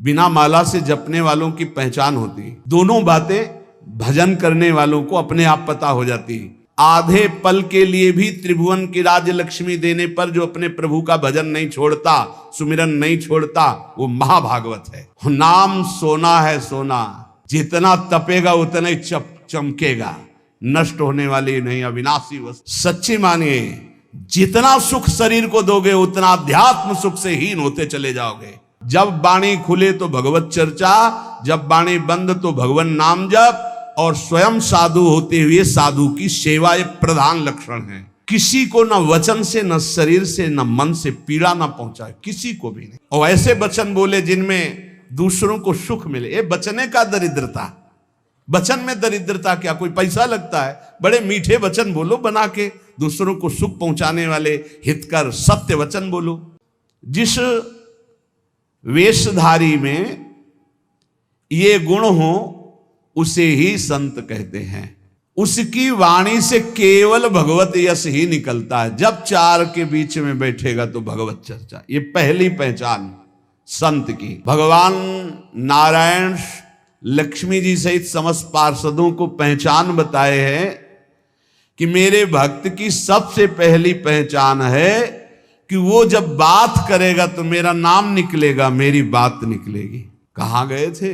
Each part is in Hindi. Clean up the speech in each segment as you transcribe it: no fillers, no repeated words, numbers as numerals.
बिना माला से जपने वालों की पहचान होती है। दोनों बातें भजन करने वालों को अपने आप पता हो जाती है। आधे पल के लिए भी त्रिभुवन की राज्य लक्ष्मी देने पर जो अपने प्रभु का भजन नहीं छोड़ता, सुमिरन नहीं छोड़ता, वो महाभागवत है। नाम सोना है सोना, जितना तपेगा उतना ही चमकेगा, नष्ट होने वाली नहीं, अविनाशी वस्तु। सच्ची मानिए, जितना सुख शरीर को दोगे उतना अध्यात्म सुख से हीन होते चले जाओगे। जब वाणी खुले तो भगवत चर्चा, जब वाणी बंद तो भगवान नाम जप, और स्वयं साधु होते हुए साधु की सेवा एक प्रधान लक्षण है। किसी को न वचन से, न शरीर से, न मन से पीड़ा न पहुंचाए, किसी को भी नहीं। और ऐसे वचन बोले जिनमें दूसरों को सुख मिले। ये बचने का दरिद्रता, वचन में दरिद्रता क्या, कोई पैसा लगता है? बड़े मीठे वचन बोलो बना के, दूसरों को सुख पहुंचाने वाले हितकर सत्य वचन बोलो। जिस वेशधारी में ये गुण हो उसे ही संत कहते हैं। उसकी वाणी से केवल भगवत यश ही निकलता है। जब चार के बीच में बैठेगा तो भगवत चर्चा, ये पहली पहचान संत की। भगवान नारायण लक्ष्मी जी सहित समस्त पार्षदों को पहचान बताए हैं कि मेरे भक्त की सबसे पहली पहचान है कि वो जब बात करेगा तो मेरा नाम निकलेगा, मेरी बात निकलेगी। कहाँ गए थे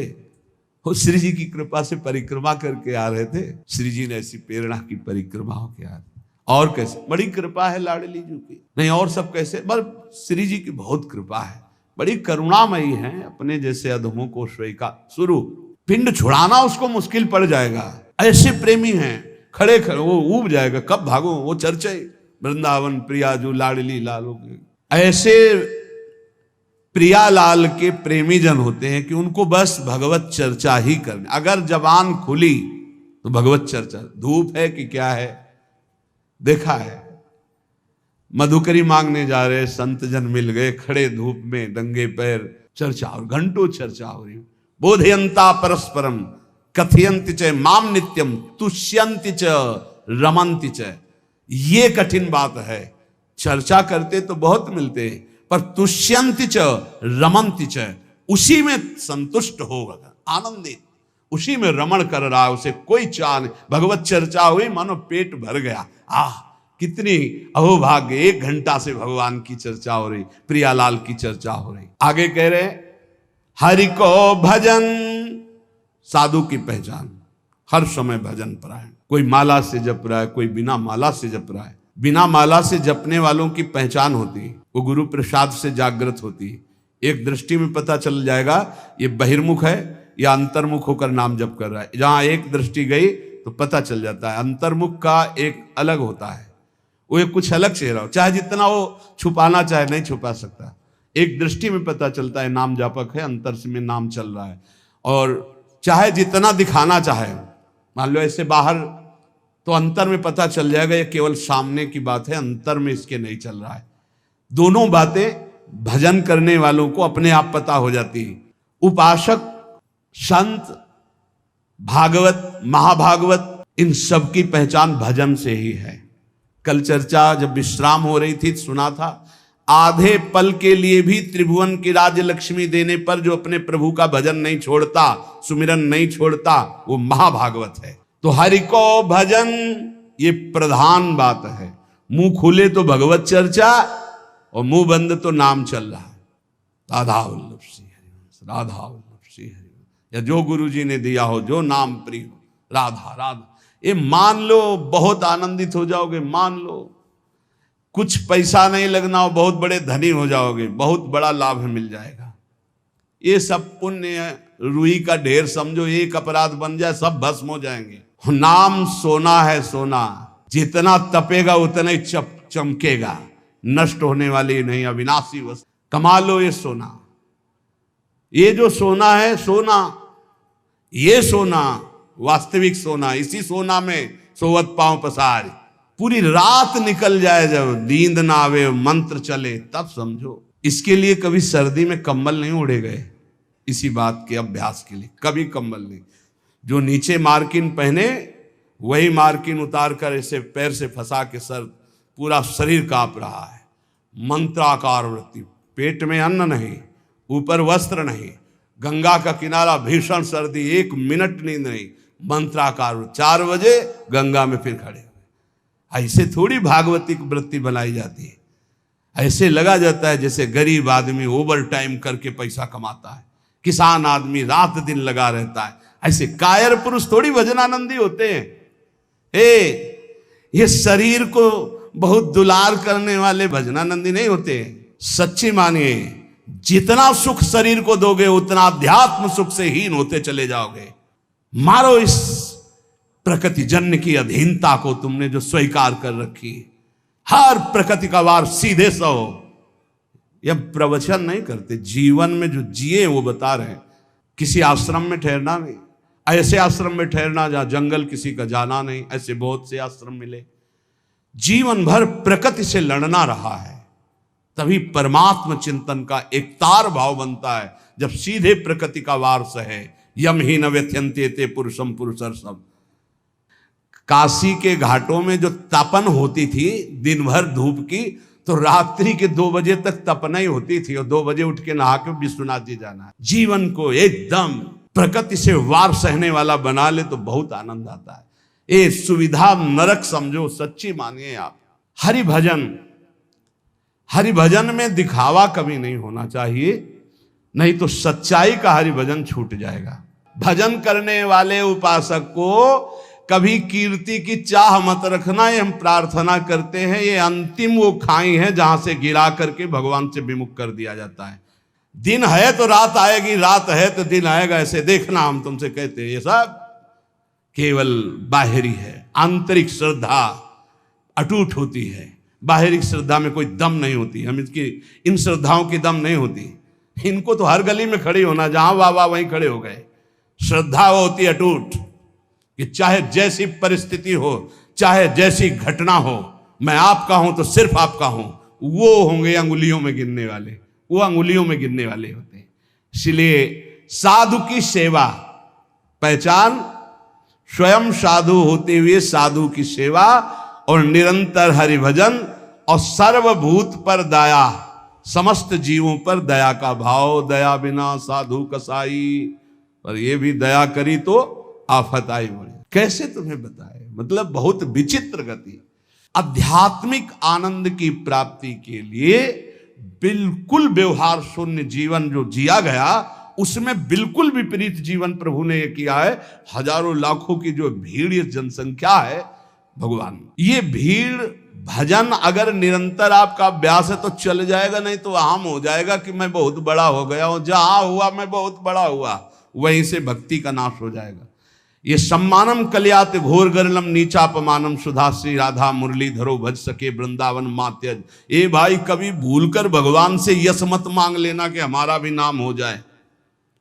वो? श्री जी की कृपा से परिक्रमा करके आ रहे थे। श्री जी ने ऐसी प्रेरणा की परिक्रमा होके आ रहे। और कैसे बड़ी कृपा है लाडली जी की, नहीं और सब कैसे, बस श्री जी की बहुत कृपा है, बड़ी करुणामयी है। अपने जैसे अधमों को स्वीकार, शुरू पिंड छुड़ाना उसको मुश्किल पड़ जाएगा। ऐसे प्रेमी हैं, खड़े खड़े वो ऊब जाएगा, कब भागो। वो चर्चे वृंदावन प्रिया जो लाडली लालो के, ऐसे प्रियालाल के प्रेमी जन होते हैं कि उनको बस भगवत चर्चा ही करनी। अगर जबान खुली तो भगवत चर्चा। धूप है कि क्या है, देखा है, मधुकरी मांगने जा रहे संत जन मिल गए, खड़े धूप में नंगे पैर, चर्चा और घंटों चर्चा हो रही। बोधयंता परस्परम कथयंति च माम नित्यम तुष्यंति च रमंति च। ये कठिन बात है। चर्चा करते तो बहुत मिलते हैं, पर तुष्यंति च रमंति च, उसी में संतुष्ट होगा, आनंदित, उसी में रमण कर रहा है, उसे कोई चाह नहीं। भगवत चर्चा हुई मानो पेट भर गया। कितनी अहोभाग्य, 1 घंटा से भगवान की चर्चा हो रही, प्रियालाल की चर्चा हो रही। आगे कह रहे हरि को भजन, साधु की पहचान, हर समय भजन परायण। कोई माला से जप रहा है, कोई बिना माला से जप रहा है। बिना माला से जपने वालों की पहचान होती है, वो गुरु प्रसाद से जागृत होती है। एक दृष्टि में पता चल जाएगा ये बहिर्मुख है या अंतर्मुख होकर नाम जप कर रहा है। जहां एक दृष्टि गई तो पता चल जाता है। अंतर्मुख का एक अलग होता है, वो एक कुछ अलग चेहरा हो, चाहे जितना वो छुपाना चाहे नहीं छुपा सकता। एक दृष्टि में पता चलता है नाम जापक है, अंतर से में नाम चल रहा है। और चाहे जितना दिखाना चाहे, मान लो ऐसे बाहर, तो अंतर में पता चल जाएगा ये केवल सामने की बात है, अंतर में इसके नहीं चल रहा है। दोनों बातें भजन करने वालों को अपने आप पता हो जाती है। उपासक, संत, भागवत, महाभागवत, इन सब की पहचान भजन से ही है। कल चर्चा जब विश्राम हो रही थी सुना था, आधे पल के लिए भी त्रिभुवन की राज्य लक्ष्मी देने पर जो अपने प्रभु का भजन नहीं छोड़ता, सुमिरन नहीं छोड़ता, वो महाभागवत है। तो हरि को भजन ये प्रधान बात है। मुंह खुले तो भगवत चर्चा और मुंह बंद तो नाम चल रहा है। राधा वल्लभ श्री हरि, राधा वल्लभ श्री हरि, या जो गुरु जी ने दिया हो, जो नाम प्रिय हो, राधा राधा, ये मान लो, बहुत आनंदित हो जाओगे। मान लो कुछ पैसा नहीं लगना हो, बहुत बड़े धनी हो जाओगे, बहुत बड़ा लाभ मिल जाएगा। ये सब पुण्य रुई का ढेर समझो, एक अपराध बन जाए सब भस्म हो जाएंगे। नाम सोना है सोना, जितना तपेगा उतना ही चमकेगा, नष्ट होने वाली नहीं, अविनाशी वस्तु। कमा लो ये सोना। ये जो सोना है, सोना, ये सोना वास्तविक सोना, इसी सोना में सोवत पांव पसार। पूरी रात निकल जाए, जब नींद ना आवे, मंत्र चले, तब समझो। इसके लिए कभी सर्दी में कंबल नहीं ओढ़े गए, इसी बात के अभ्यास के लिए कभी कंबल नहीं। जो नीचे मार्किन पहने वही मार्किन उतार कर ऐसे पैर से फंसा के सर, पूरा शरीर कांप रहा है। मंत्राकार वृत्ति, पेट में अन्न नहीं, ऊपर वस्त्र नहीं, गंगा का किनारा, भीषण सर्दी, 1 मिनट नींद नहीं, मंत्राकार 4 बजे गंगा में फिर खड़े हुए। ऐसे थोड़ी भागवती की वृत्ति बनाई जाती है। ऐसे लगा जाता है जैसे गरीब आदमी ओवर टाइम करके पैसा कमाता है, किसान आदमी रात दिन लगा रहता है। ऐसे कायर पुरुष थोड़ी भजनानंदी होते हैं। ये शरीर को बहुत दुलार करने वाले भजनानंदी नहीं होते। सच्ची मानिए, जितना सुख शरीर को दोगे उतना अध्यात्म सुख से हीन होते चले जाओगे। मारो इस प्रकृति जन्य की अधीनता को तुमने जो स्वीकार कर रखी। हर प्रकृति का वार सीधे सहो। यह प्रवचन नहीं करते, जीवन में जो जिए वो बता रहे हैं। किसी आश्रम में ठहरना नहीं, ऐसे आश्रम में ठहरना जहां जंगल किसी का जाना नहीं, ऐसे बहुत से आश्रम मिले। जीवन भर प्रकृति से लड़ना रहा है, तभी परमात्म चिंतन का एक तार भाव बनता है। जब सीधे प्रकृति का वार सहे, यम ही न व्यथ्यन्ते ते पुरुषम पुरुषर्षम। काशी के घाटों में जो तपन होती थी दिन भर धूप की, तो रात्रि के 2 बजे तक तपना ही होती थी, और 2 बजे उठ के नहा के विश्वनाथ जी जाना है। जीवन को एकदम प्रकृति से वार सहने वाला बना ले तो बहुत आनंद आता है। ये सुविधा नरक समझो, सच्ची मानिए आप। हरि भजन में दिखावा कभी नहीं होना चाहिए, नहीं तो सच्चाई का हरि भजन छूट जाएगा। भजन करने वाले उपासक को कभी कीर्ति की चाह मत रखना, ये हम प्रार्थना करते हैं। ये अंतिम वो खाई है जहां से गिरा करके भगवान से विमुख कर दिया जाता है। दिन है तो रात आएगी, रात है तो दिन आएगा, ऐसे देखना हम तुमसे कहते हैं। ये सब केवल बाहरी है। आंतरिक श्रद्धा अटूट होती है, बाहरी श्रद्धा में कोई दम नहीं होती। हम इन श्रद्धाओं की दम नहीं होती। इनको तो हर गली में खड़ी होना, जहां वाह वहीं खड़े हो गए। श्रद्धा वो होती अटूट कि चाहे जैसी परिस्थिति हो, चाहे जैसी घटना हो, मैं आपका हूं तो सिर्फ आपका हूं। वो होंगे अंगुलियों में गिनने वाले, वो अंगुलियों में गिनने वाले होते हैं। इसलिए साधु की सेवा पहचान, स्वयं साधु होते हुए साधु की सेवा, और निरंतर हरि भजन, और सर्वभूत पर दया, समस्त जीवों पर दया का भाव। दया बिना साधु कसाई, पर ये भी दया करी तो आफत आई बड़ी। कैसे तुम्हें बताए, मतलब बहुत विचित्र गति। आध्यात्मिक आनंद की प्राप्ति के लिए बिल्कुल व्यवहार शून्य जीवन जो जिया गया, उसमें बिल्कुल विपरीत जीवन प्रभु ने ये किया है। हजारों लाखों की जो भीड़, ये जनसंख्या है भगवान, ये भीड़ भजन अगर निरंतर आपका अभ्यास है तो चल जाएगा, नहीं तो आम हो जाएगा कि मैं बहुत बड़ा हो गया हूं। जहां हुआ मैं बहुत बड़ा हुआ, वहीं से भक्ति का नाश हो जाएगा। ये सम्मानम कल्यात घोर गरलम नीचापमानम सुधाश्री राधा मुरलीधरो भज सके वृंदावन मात्यज। ए भाई, कभी भूलकर भगवान से यश मत मांग लेना कि हमारा भी नाम हो जाए।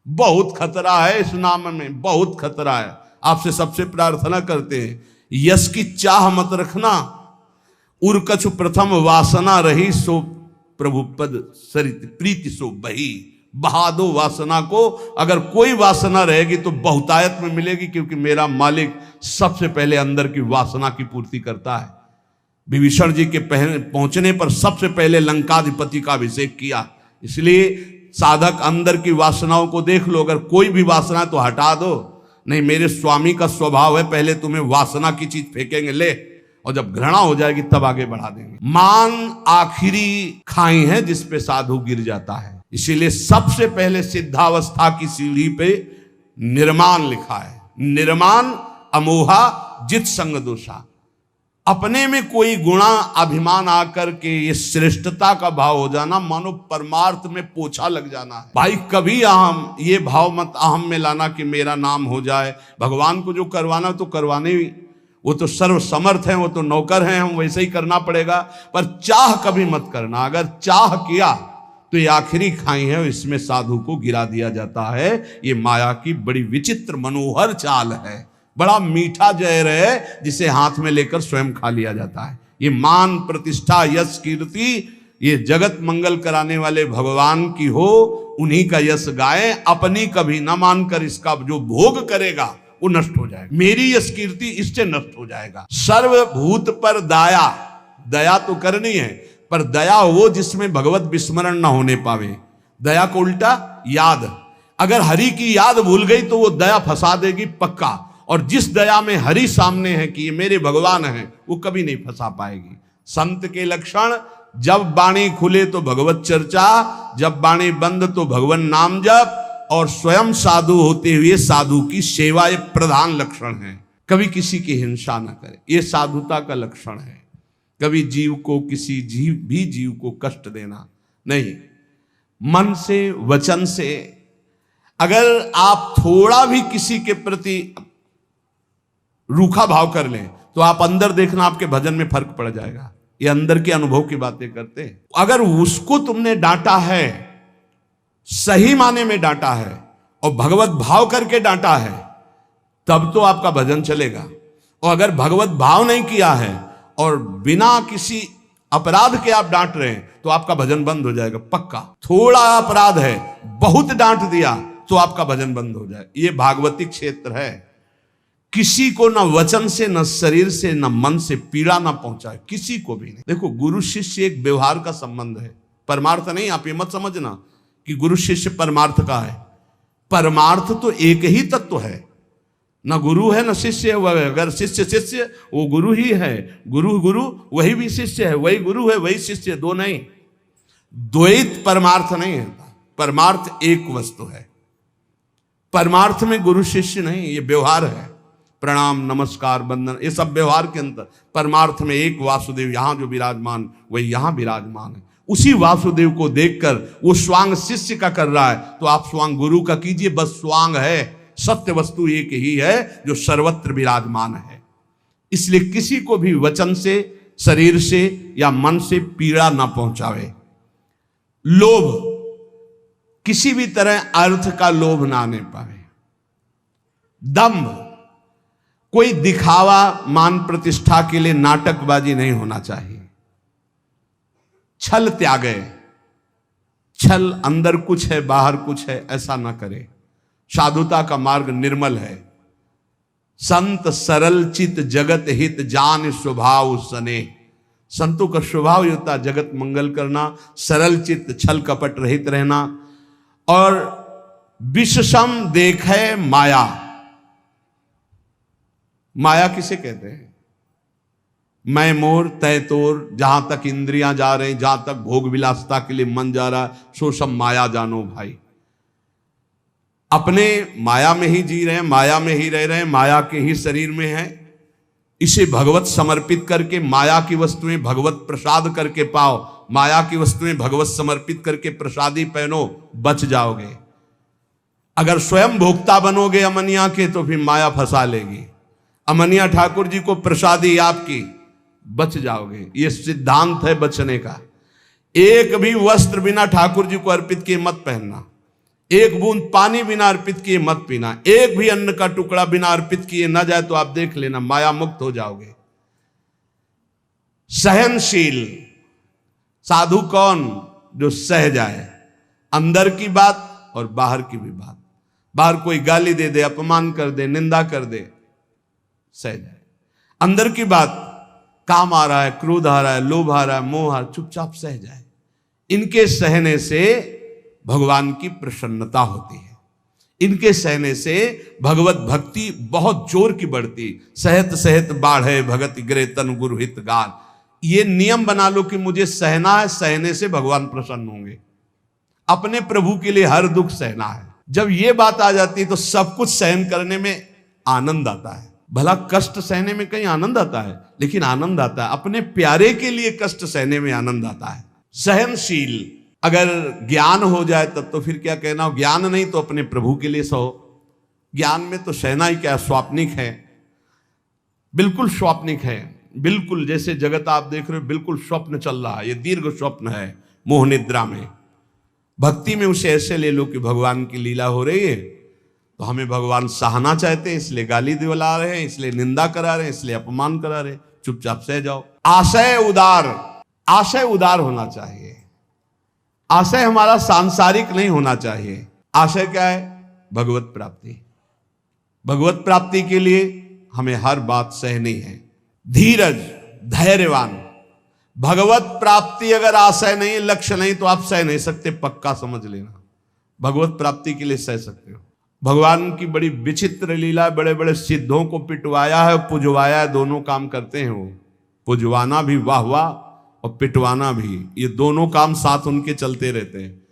बहुत खतरा है इस नाम में, बहुत खतरा है। आपसे सबसे प्रार्थना करते हैं, यश की चाह मत रखना। उर्कछु प्रथम वासना रही, सो प्रभु पद सरित प्रीति सो बही। बहा दो वासना को। अगर कोई वासना रहेगी तो बहुतायत में मिलेगी, क्योंकि मेरा मालिक सबसे पहले अंदर की वासना की पूर्ति करता है। विभीषण जी के पहुंचने पर सबसे पहले लंकाधिपति का अभिषेक किया। इसलिए साधक अंदर की वासनाओं को देख लो। अगर कोई भी वासना तो हटा दो। नहीं, मेरे स्वामी का स्वभाव है, पहले तुम्हें वासना की चीज फेंकेंगे, ले, और जब घृणा हो जाएगी तब आगे बढ़ा देंगे। मान आखिरी खाई है जिस पे साधु गिर जाता है। इसीलिए सबसे पहले सिद्धावस्था की सीढ़ी पे निर्माण लिखा है। निर्माण अमोहा जित संग दोषा। अपने में कोई गुणा अभिमान आकर के ये श्रेष्ठता का भाव हो जाना, मानो परमार्थ में पोछा लग जाना है। भाई कभी अहम, ये भाव मत अहम में लाना कि मेरा नाम हो जाए। भगवान को जो करवाना तो करवाने ही, वो तो सर्व समर्थ हैं, वो तो नौकर हैं, हम वैसे ही करना पड़ेगा। पर चाह कभी मत करना। अगर चाह किया तो ये आखिरी खाई है, इसमें साधु को गिरा दिया जाता है। ये माया की बड़ी विचित्र मनोहर चाल है। बड़ा मीठा जहर है जिसे हाथ में लेकर स्वयं खा लिया जाता है। ये मान प्रतिष्ठा यश कीर्ति, ये जगत मंगल कराने वाले भगवान की हो, उन्हीं का यश गाए। अपनी कभी न मानकर इसका जो भोग करेगा वो नष्ट हो जाएगा। मेरी यश कीर्ति इससे नष्ट हो जाएगा। सर्वभूत पर दया, दया तो करनी है, पर दया वो जिसमें भगवत विस्मरण ना होने पावे। दया को उल्टा याद। अगर हरि की याद भूल गई तो वो दया फंसा देगी पक्का। और जिस दया में हरि सामने है कि ये मेरे भगवान हैं, वो कभी नहीं फंसा पाएगी। संत के लक्षण, जब वाणी खुले तो भगवत चर्चा, जब वाणी बंद तो भगवान नाम जप, और स्वयं साधु होते हुए साधु की सेवा, ये प्रधान लक्षण है। कभी किसी की हिंसा न करे, ये साधुता का लक्षण है। कभी जीव को, किसी जीव को कष्ट देना नहीं। मन से, वचन से अगर आप थोड़ा भी किसी के प्रति रूखा भाव कर लें तो आप अंदर देखना, आपके भजन में फर्क पड़ जाएगा। ये अंदर के अनुभव की बातें करते हैं। अगर उसको तुमने डांटा है, सही माने में डांटा है और भगवत भाव करके डांटा है, तब तो आपका भजन चलेगा। और अगर भगवत भाव नहीं किया है और बिना किसी अपराध के आप डांट रहे हैं तो आपका भजन बंद हो जाएगा पक्का। थोड़ा अपराध है, बहुत डांट दिया तो आपका भजन बंद हो जाए। ये भागवती क्षेत्र है। किसी को न वचन से, न शरीर से, न मन से पीड़ा ना पहुंचाए, किसी को भी नहीं। देखो, गुरु शिष्य एक व्यवहार का संबंध है, परमार्थ नहीं। आप ये मत समझना कि गुरु शिष्य परमार्थ का है। परमार्थ तो एक ही तत्व है, न गुरु है न शिष्य है। अगर शिष्य शिष्य, वो गुरु ही है। गुरु गुरु, वही भी शिष्य है, वही गुरु है, वही शिष्य है, दो नहीं। द्वैत परमार्थ नहीं है। परमार्थ एक वस्तु है। परमार्थ में गुरु शिष्य नहीं, ये व्यवहार है। प्रणाम, नमस्कार, वंदन, ये सब व्यवहार के अंदर। परमार्थ में एक वासुदेव यहां जो विराजमान, वही यहां विराजमान है। उसी वासुदेव को देखकर वो स्वांग शिष्य का कर रहा है, तो आप स्वांग गुरु का कीजिए। बस स्वांग है, सत्य वस्तु एक ही है जो सर्वत्र विराजमान है। इसलिए किसी को भी वचन से, शरीर से या मन से पीड़ा ना पहुंचावे। लोभ, किसी भी तरह अर्थ का लोभ ना आने पाए। दंभ, कोई दिखावा, मान प्रतिष्ठा के लिए नाटकबाजी नहीं होना चाहिए। छल त्यागे। छल अंदर कुछ है, बाहर कुछ है, ऐसा ना करे। साधुता का मार्ग निर्मल है। संत सरल चित जगत हित जान स्वभाव सने। संतों का स्वभाव ही होता है जगत मंगल करना, सरल चित्त, छल कपट रहित रहना। और विषसम देखे माया। माया किसे कहते हैं? मैं मोर तय तोर, जहां तक इंद्रियां जा रहे, जहां तक भोग विलासता के लिए मन जा रहा, सो सब माया जानो भाई। अपने माया में ही जी रहे हैं, माया में ही रह रहे हैं, माया के ही शरीर में है। इसे भगवत समर्पित करके, माया की वस्तुएं भगवत प्रसाद करके पाओ। माया की वस्तुएं भगवत समर्पित करके प्रसादी पहनो, बच जाओगे। अगर स्वयं भोक्ता बनोगे अमनिया के, तो फिर माया फंसा लेगी। अमनिया ठाकुर जी को प्रसादी आपकी, बच जाओगे। ये सिद्धांत है बचने का। एक भी वस्त्र बिना ठाकुर जी को अर्पित किए मत पहनना। एक बूंद पानी बिना अर्पित किए मत पीना। एक भी अन्न का टुकड़ा बिना अर्पित किए न जाए तो आप देख लेना, माया मुक्त हो जाओगे। सहनशील साधु कौन? जो सह जाए, अंदर की बात और बाहर की भी बात। बाहर कोई गाली दे दे, अपमान कर दे, निंदा कर दे, सह जाए। अंदर की बात, काम आ रहा है, क्रोध आ रहा है, लोभ आ रहा है, मोह आ रहा है, चुपचाप सह जाए। इनके सहने से भगवान की प्रसन्नता होती है। इनके सहने से भगवत भक्ति बहुत जोर की बढ़ती। सहत सहत बाढ़े भगत गिरे तन गुरु हित गान। ये नियम बना लो कि मुझे सहना है, सहने से भगवान प्रसन्न होंगे। अपने प्रभु के लिए हर दुख सहना है। जब ये बात आ जाती है तो सब कुछ सहन करने में आनंद आता है। भला कष्ट सहने में कहीं आनंद आता है? लेकिन आनंद आता है अपने प्यारे के लिए कष्ट सहने में आनंद आता है। सहनशील, अगर ज्ञान हो जाए तब तो फिर क्या कहना, ज्ञान नहीं तो अपने प्रभु के लिए सहो। ज्ञान में तो सहना ही क्या, स्वाप्निक है, बिल्कुल स्वाप्निक है। बिल्कुल जैसे जगत आप देख रहे हो, बिल्कुल स्वप्न चल रहा है। ये दीर्घ स्वप्न है मोह निद्रा में। भक्ति में उसे ऐसे ले लो कि भगवान की लीला हो रही है, तो हमें भगवान सहाना चाहते हैं, इसलिए गाली दिला रहे हैं, इसलिए निंदा करा रहे हैं, इसलिए अपमान करा रहे हैं, चुपचाप सह जाओ। आशय उदार, आशय उदार होना चाहिए। आशय हमारा सांसारिक नहीं होना चाहिए। आशय क्या है? भगवत प्राप्ति। भगवत प्राप्ति के लिए हमें हर बात सहनी है। धीरज, धैर्यवान। भगवत प्राप्ति अगर आशय नहीं, लक्ष्य नहीं, तो आप सह नहीं सकते, पक्का समझ लेना। भगवत प्राप्ति के लिए सह सकते हो। भगवान की बड़ी विचित्र लीला, बड़े बड़े सिद्धों को पिटवाया है, पुजवाया है, दोनों काम करते हैं वो। पुजवाना भी वाह वाह और पिटवाना भी, ये दोनों काम साथ उनके चलते रहते हैं।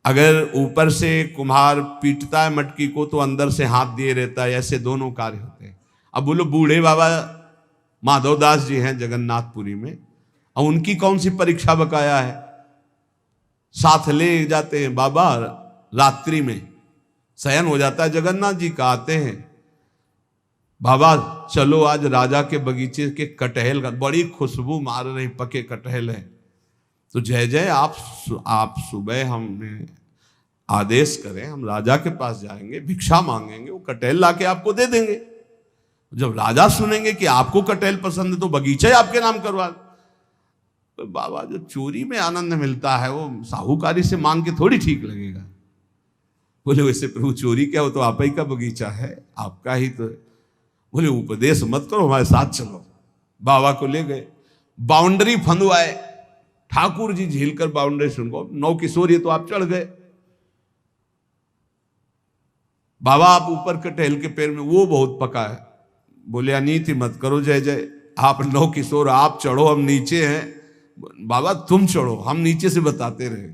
अगर ऊपर से कुम्हार पीटता है मटकी को तो अंदर से हाथ दिए रहता है, ऐसे दोनों कार्य होते हैं। अब बोलो बूढ़े बाबा माधवदास जी हैं जगन्नाथपुरी में, और उनकी कौन सी परीक्षा बकाया है? साथ ले जाते हैं बाबा, रात्रि में शयन हो जाता है जगन्नाथ जी का, आते हैं बाबा चलो आज राजा के बगीचे के कटहल का, बड़ी खुशबू मार रही, पके कटहल है, तो जय जय आप सुबह हमें आदेश करें, हम राजा के पास जाएंगे, भिक्षा मांगेंगे, वो कटहल लाके आपको दे देंगे। जब राजा सुनेंगे कि आपको कटहल पसंद है तो बगीचा ही आपके नाम करवा। तो बाबा जो चोरी में आनंद मिलता है वो साहूकारी से मांग के थोड़ी ठीक लगेगा। बोले वैसे प्रभु चोरी क्या हो, तो आप ही का बगीचा है, आपका ही तो। बोले उपदेश मत करो, हमारे साथ चलो। बाबा को ले गए, बाउंड्री फंदवाए, ठाकुर जी झील कर बाउंड्री सुनको, 9 किशोर, ये तो आप चढ़ गए। बाबा आप ऊपर कटहल के पेड़ में, वो बहुत पका है। बोले अनीति मत करो जय जय, आप 9 किशोर आप चढ़ो, हम नीचे हैं। बाबा तुम चढ़ो, हम नीचे से बताते रहे।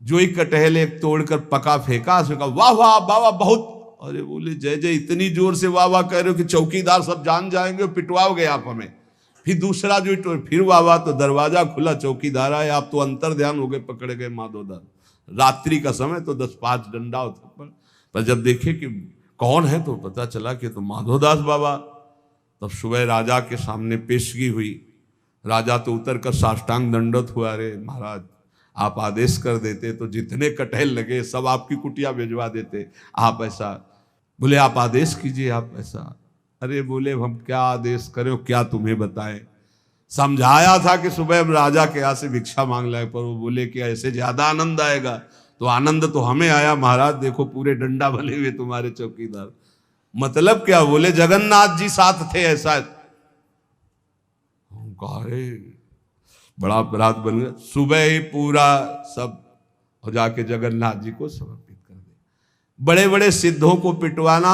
जो ही कटहल एक तोड़कर पका फेंका, उसने कहा वाह वाह बाबा बहुत। अरे बोले जय जय इतनी जोर से वाह वाह कह रहे हो कि चौकीदार सब जान जाएंगे, पिटवाओगे आप हमें। फिर दूसरा जो फिर वाह वाह, तो दरवाजा खुला, चौकीदार आए, आप तो अंतर ध्यान हो गए, पकड़े गए माधोदास। रात्रि का समय तो 10-5 डंडा होता, पर जब देखे कि कौन है तो पता चला कि तो माधोदास बाबा। तब सुबह राजा के सामने पेशगी हुई। राजा तो उतर कर साष्टांग दंडवत हुआ, अरे महाराज आप आदेश कर देते तो जितने कटहल लगे सब आपकी कुटिया भिजवा देते, आप ऐसा। बोले आप आदेश कीजिए, आप ऐसा। अरे बोले हम क्या आदेश करें, क्या तुम्हें बताएं। समझाया था कि सुबह हम राजा के यहाँ से भिक्षा मांग लाए, पर वो बोले कि ऐसे ज्यादा आनंद आएगा। तो आनंद तो हमें आया महाराज, देखो पूरे डंडा बने हुए तुम्हारे चौकीदार। मतलब क्या? बोले जगन्नाथ जी साथ थे, ऐसा। अरे बड़ा अपराध बन गया। सुबह ही पूरा सब और जाके जगन्नाथ जी को समर्पित कर दे। बड़े बड़े सिद्धों को पिटवाना।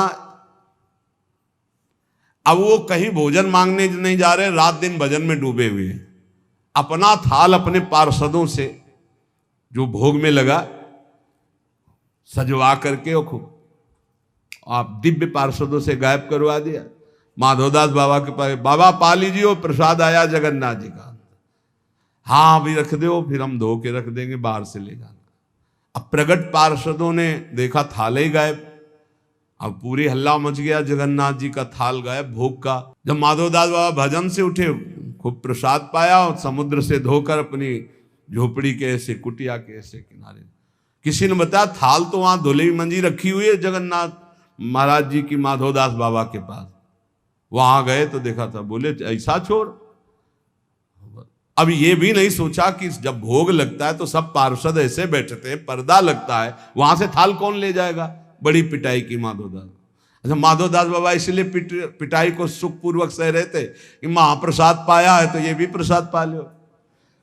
अब वो कहीं भोजन मांगने नहीं जा रहे, रात दिन भजन में डूबे हुए हैं। अपना थाल अपने पार्षदों से जो भोग में लगा सजवा करके और खूब आप दिव्य पार्षदों से गायब करवा दिया। माधवदास बाबा के पास, बाबा पा लीजिए वो प्रसाद आया जगन्नाथ जी का। हाँ अभी रख दो, फिर हम धो के रख देंगे, बाहर से ले जाना। अब प्रगट पार्षदों ने देखा थाल ही गायब। अब पूरी हल्ला मच गया, जगन्नाथ जी का थाल गायब, भोग का। जब माधवदास बाबा भजन से उठे, खूब प्रसाद पाया और समुद्र से धोकर अपनी झोपड़ी के ऐसे कुटिया के ऐसे किनारे। किसी ने बताया थाल तो वहां धुली मंजी रखी हुई है जगन्नाथ महाराज जी की माधवदास बाबा के पास। वहां गए तो देखा था। बोले ऐसा छोड़। अब ये भी नहीं सोचा कि जब भोग लगता है तो सब पार्षद ऐसे बैठते हैं, पर्दा लगता है, वहां से थाल कौन ले जाएगा। बड़ी पिटाई की माधवदास। अच्छा माधवदास बाबा इसलिए पिटाई को सुखपूर्वक सह रहे थे कि महाप्रसाद पाया है तो ये भी प्रसाद पा लो।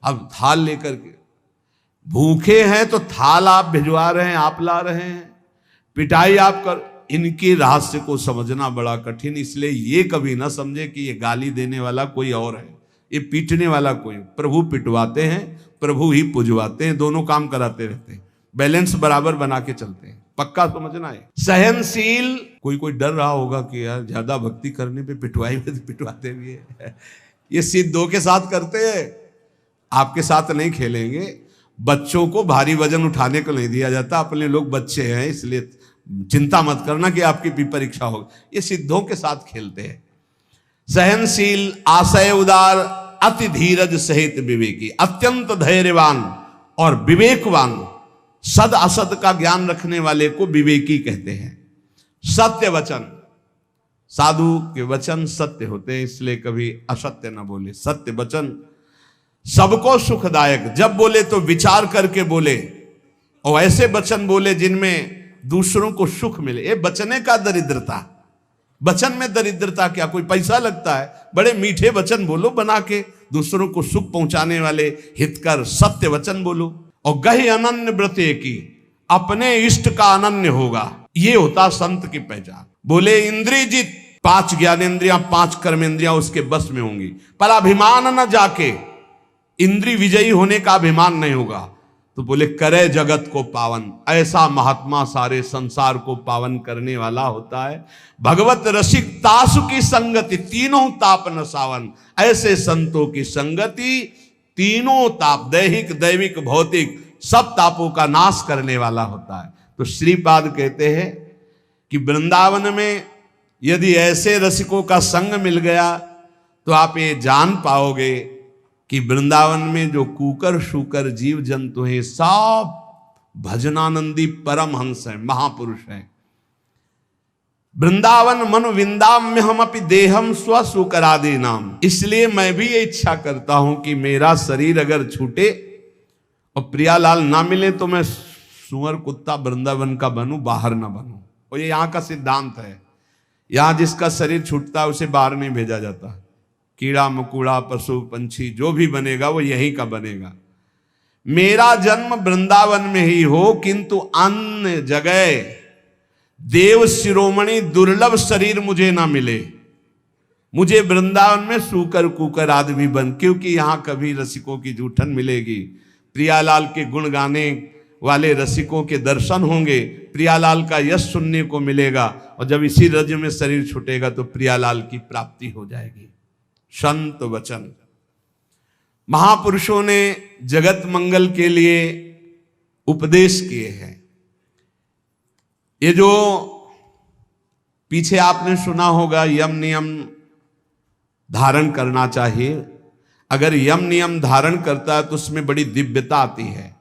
अब थाल लेकर के भूखे हैं तो थाल आप भिजवा रहे हैं, आप ला रहे हैं, पिटाई आप कर। इनके रहस्य को समझना बड़ा कठिन, इसलिए ये कभी ना समझे कि ये गाली देने वाला कोई और है, ये पीटने वाला कोई। प्रभु पिटवाते हैं, प्रभु ही पुजवाते हैं, दोनों काम कराते रहते हैं, बैलेंस बराबर बना के चलते हैं। पक्का समझना है। सहनशील। कोई डर रहा होगा कि यार ज्यादा भक्ति करने पे पिटवाई में पिटवाते भी है। ये सिद्धों के साथ करते हैं, आपके साथ नहीं खेलेंगे। बच्चों को भारी वजन उठाने को नहीं दिया जाता, अपने लोग बच्चे हैं इसलिए चिंता मत करना कि आपकी भी परीक्षा होगी। ये सिद्धों के साथ खेलते हैं। सहनशील, आशय उदार, अति धीरज सहित विवेकी, अत्यंत धैर्यवान और विवेकवान, सद असद का ज्ञान रखने वाले को विवेकी कहते हैं। सत्य वचन, साधु के वचन सत्य होते हैं, इसलिए कभी असत्य न बोले। सत्य वचन सबको सुखदायक, जब बोले तो विचार करके बोले और ऐसे वचन बोले जिनमें दूसरों को सुख मिले। ये बचने का दरिद्रता, वचन में दरिद्रता क्या, कोई पैसा लगता है। बड़े मीठे वचन बोलो बना के, दूसरों को सुख पहुंचाने वाले हितकर सत्य वचन बोलो। और गहि अनन्य व्रत की, अपने इष्ट का अनन्य होगा। ये होता संत की पहचान। बोले इंद्रियजित, 5 ज्ञानेंद्रियां 5 कर्मेंद्रियां उसके बस में होंगी, पर अभिमान न जाके, इंद्रिय विजयी होने का अभिमान नहीं होगा। तो बोले करे जगत को पावन, ऐसा महात्मा सारे संसार को पावन करने वाला होता है। भगवत रसिक तासु की संगति, तीनों ताप न सावन। ऐसे संतों की संगति तीनों ताप, दैहिक दैविक भौतिक सब तापों का नाश करने वाला होता है। तो श्रीपाद कहते हैं कि वृंदावन में यदि ऐसे रसिकों का संग मिल गया तो आप ये जान पाओगे कि वृंदावन में जो कूकर शूकर जीव जंतु हैं सब भजनानंदी परमहंस हैं, महापुरुष हैं। वृंदावन मनु विंदाम्य हम अपि देहम स्व सुकरादि नाम। इसलिए मैं भी ये इच्छा करता हूं कि मेरा शरीर अगर छूटे और प्रियालाल ना मिले तो मैं सुअर कुत्ता वृंदावन का बनूं, बाहर ना बनूं। और ये यहां का सिद्धांत है। यहां जिसका शरीर छूटता है उसे बाहर नहीं भेजा जाता। कीड़ा मकोड़ा पशु पंछी जो भी बनेगा वो यहीं का बनेगा। मेरा जन्म वृंदावन में ही हो, किंतु अन्य जगह देव शिरोमणि दुर्लभ शरीर मुझे ना मिले। मुझे वृंदावन में सूकर कुकर आदमी बन, क्योंकि यहां कभी रसिकों की जूठन मिलेगी, प्रियालाल के गुण गाने वाले रसिकों के दर्शन होंगे, प्रियालाल का यश सुनने को मिलेगा, और जब इसी रज में शरीर छूटेगा तो प्रियालाल की प्राप्ति हो जाएगी। संत वचन महापुरुषों ने जगत मंगल के लिए उपदेश किए हैं। ये जो पीछे आपने सुना होगा यम नियम धारण करना चाहिए, अगर यम नियम धारण करता है तो उसमें बड़ी दिव्यता आती है।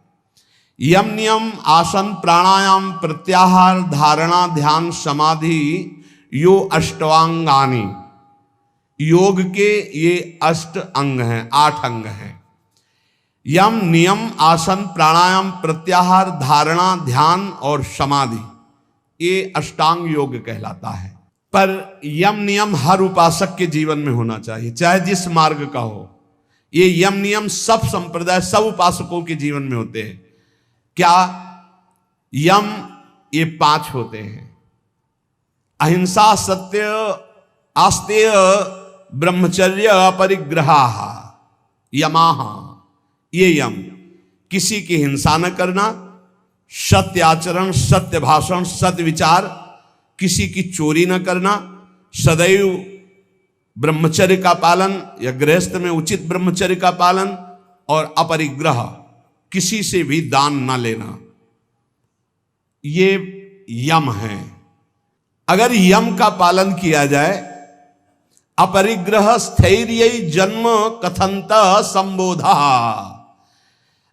यम नियम आसन प्राणायाम प्रत्याहार धारणा ध्यान समाधि यो अष्टांगानि, योग के ये 8 अंग हैं, 8 अंग हैं। यम नियम आसन प्राणायाम प्रत्याहार धारणा ध्यान और समाधि, ये अष्टांग योग कहलाता है। पर यम नियम हर उपासक के जीवन में होना चाहिए, चाहे जिस मार्ग का हो। ये यम नियम सब संप्रदाय सब उपासकों के जीवन में होते हैं। क्या यम? ये 5 होते हैं। अहिंसा सत्य आस्तेय ब्रह्मचर्य अपरिग्रहा यमाहा, ये यम। किसी की हिंसा न करना, सत्य आचरण, सत्य भाषण, सत्य विचार, किसी की चोरी न करना, सदैव ब्रह्मचर्य का पालन या गृहस्थ में उचित ब्रह्मचर्य का पालन, और अपरिग्रह, किसी से भी दान न लेना, ये यम है। अगर यम का पालन किया जाए, अपरिग्रह स्थैर्य जन्म कथंत संबोधा,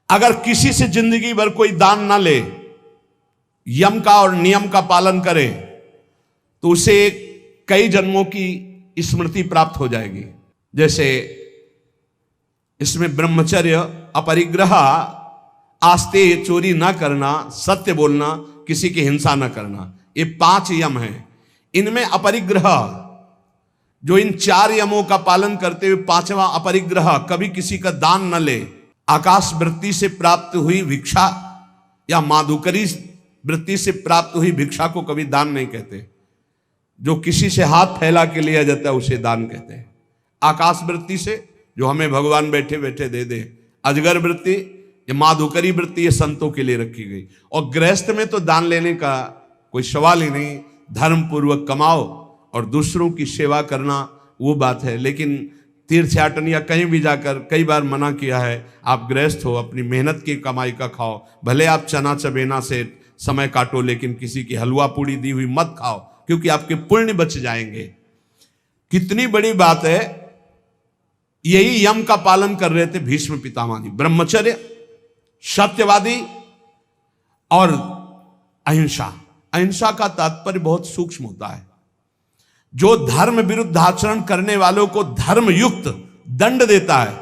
अगर किसी से जिंदगी भर कोई दान ना ले, यम का और नियम का पालन करे, तो उसे कई जन्मों की स्मृति प्राप्त हो जाएगी। जैसे इसमें ब्रह्मचर्य, अपरिग्रह, आस्ते, चोरी ना करना, सत्य बोलना, किसी की हिंसा ना करना, ये 5 यम हैं। इनमें अपरिग्रह, जो इन 4 यमों का पालन करते हुए 5वां अपरिग्रह, कभी किसी का दान न ले, आकाश वृत्ति से प्राप्त हुई भिक्षा या माधुकरी वृत्ति से प्राप्त हुई भिक्षा को कभी दान नहीं कहते। जो किसी से हाथ फैला के लिया जाता है उसे दान कहते हैं। आकाश वृत्ति से जो हमें भगवान बैठे बैठे दे दे, अजगर वृत्ति, ये माधुकरी वृत्ति, ये संतों के लिए रखी गई। और गृहस्थ में तो दान लेने का कोई सवाल ही नहीं, धर्म पूर्वक कमाओ और दूसरों की सेवा करना वो बात है। लेकिन तीर्थयाटन या कहीं भी जाकर कई बार मना किया है, आप गृहस्थ हो, अपनी मेहनत की कमाई का खाओ, भले आप चना चबेना से समय काटो, लेकिन किसी की हलवा पूड़ी दी हुई मत खाओ, क्योंकि आपके पुण्य बच जाएंगे। कितनी बड़ी बात है। यही यम का पालन कर रहे थे भीष्म पितामह जी। ब्रह्मचर्य, सत्यवादी और अहिंसा। अहिंसा का तात्पर्य बहुत सूक्ष्म होता है। जो धर्म विरुद्ध आचरण करने वालों को धर्म युक्त दंड देता है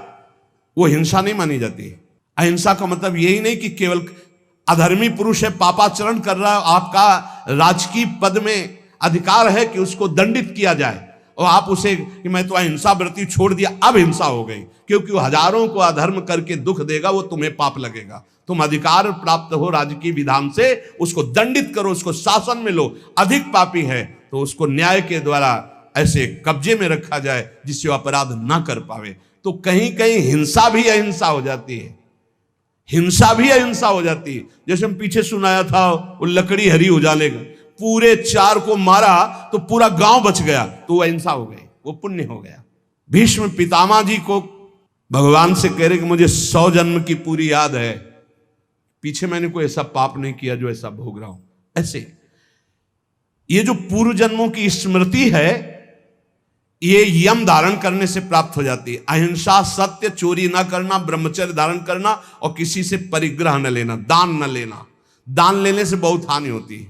वो हिंसा नहीं मानी जाती। अहिंसा का मतलब यही नहीं कि केवल अधर्मी पुरुष है, पापाचरण कर रहा है, आपका राजकीय पद में अधिकार है कि उसको दंडित किया जाए। और आप उसे कि मैं तो अहिंसा व्रती छोड़ दिया, अब हिंसा हो गई, क्योंकि वो हजारों को अधर्म करके दुख देगा, वो तुम्हें पाप लगेगा। तुम अधिकार प्राप्त हो राजकीय विधान से, उसको दंडित करो, उसको शासन में लो। अधिक पापी है तो उसको न्याय के द्वारा ऐसे कब्जे में रखा जाए जिससे वो अपराध ना कर पावे। तो कहीं कहीं हिंसा भी अहिंसा हो जाती है, हिंसा भी अहिंसा हो जाती है। जैसे हम पीछे सुनाया था, वो लकड़ी हरी उजाले का, पूरे 4 को मारा तो पूरा गांव बच गया, तो वो अहिंसा हो गई, वो पुण्य हो गया। भीष्म पितामह जी को भगवान से कह रहे कि मुझे 100 जन्म की पूरी याद है, पीछे मैंने कोई ऐसा पाप नहीं किया जो ऐसा भोग रहा हूं। ऐसे ये जो पूर्व जन्मों की स्मृति है, ये यम धारण करने से प्राप्त हो जाती है। अहिंसा, सत्य, चोरी ना करना, ब्रह्मचर्य धारण करना और किसी से परिग्रह न लेना, दान न लेना। दान लेने से बहुत हानि होती है,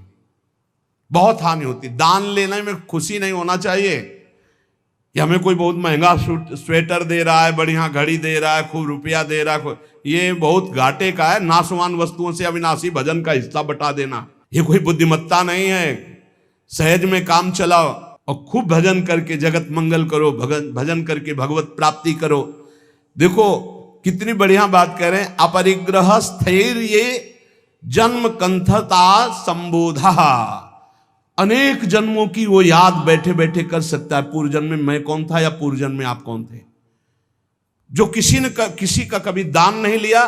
बहुत हानि होती है। दान लेने में खुशी नहीं होना चाहिए कि हमें कोई बहुत महंगा स्वेटर दे रहा है, बढ़िया घड़ी दे रहा है, खूब रुपया दे रहा है, ये बहुत घाटे का है। नाशवान वस्तुओं से अविनाशी भजन का हिस्सा बटा देना, ये कोई बुद्धिमत्ता नहीं है। सहज में काम चलाओ और खूब भजन करके जगत मंगल करो, भजन करके भगवत प्राप्ति करो। देखो कितनी बढ़िया बात कह रहे हैं, अपरिग्रह स्थैर्य जन्म कंथता संबोधा। अनेक जन्मों की वो याद बैठे बैठे कर सकता है, पूर्व जन्म में मैं कौन था या पूर्व जन्म में आप कौन थे। जो किसी का कभी दान नहीं लिया